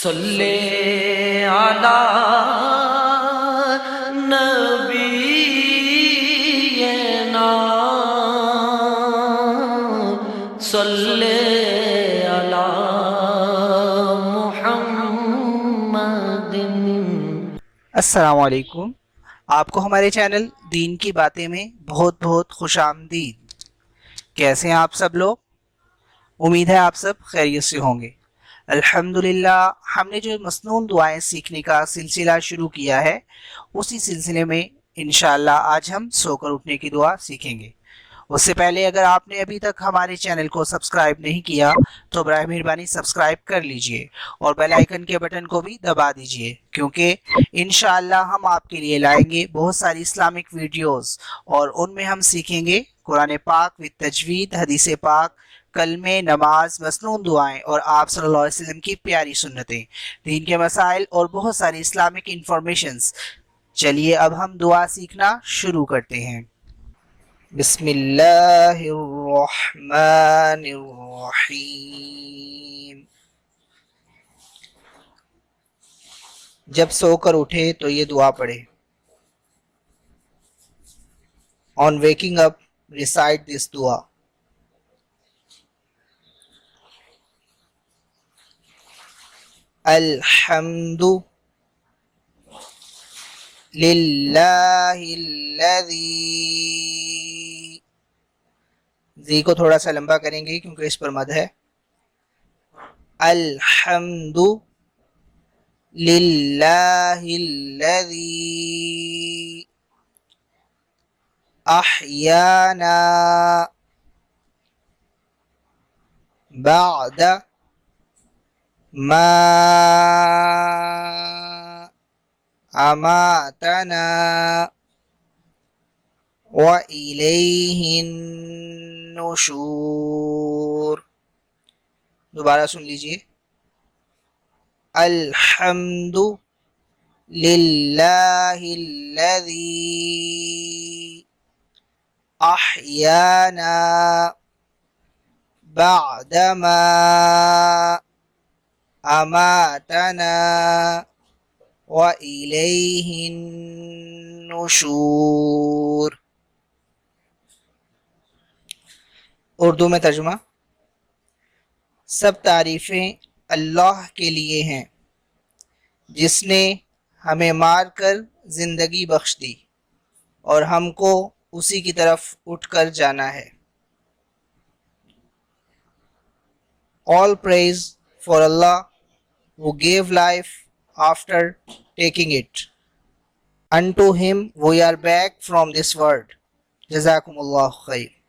صلی علی نبینا صلی علی محمد۔ السلام علیکم، آپ کو ہمارے چینل دین کی باتیں میں بہت بہت خوش آمدید۔ کیسے ہیں آپ سب لوگ؟ امید ہے آپ سب خیریت سے ہوں گے۔ الحمدللہ ہم نے جو مسنون دعائیں سیکھنے کا سلسلہ شروع کیا ہے، اسی سلسلے میں انشاءاللہ آج ہم سو کر اٹھنے کی دعا سیکھیں گے۔ اس سے پہلے اگر آپ نے ابھی تک ہمارے چینل کو سبسکرائب نہیں کیا تو برائے مہربانی سبسکرائب کر لیجئے اور بیل آئیکن کے بٹن کو بھی دبا دیجئے، کیونکہ انشاءاللہ ہم آپ کے لیے لائیں گے بہت ساری اسلامک ویڈیوز، اور ان میں ہم سیکھیں گے قرآن پاک وِد تجوید، حدیث پاک، کلمے، نماز، مسنون دعائیں اور آپ صلی اللہ علیہ وسلم کی پیاری سنتیں، دین کے مسائل اور بہت ساری اسلامک انفارمیشنز۔ چلیے اب ہم دعا سیکھنا شروع کرتے ہیں۔ بسم اللہ الرحمن الرحیم۔ جب سو کر اٹھے تو یہ دعا پڑھے۔ On waking up, recite this dua. الحمد للہ الذی، زی کو تھوڑا سا لمبا کریں گے کیونکہ اس پر مد ہے۔ الحمد للہ الذی احیانا بعد ما اماتنا وإلیہ النشور۔ دوبارہ سن لیجئے۔ الحمد للہ الذی احیانا بعد ما اماتنا وإلیہ النشور۔ اردو میں ترجمہ۔ سب تعریفیں اللہ کے لیے ہیں جس نے ہمیں مار کر زندگی بخش دی اور ہم کو اسی کی طرف اٹھ کر جانا ہے۔ All praise for Allah who gave life after taking it. Unto him we are back from this world. جزاکم اللہ خیر۔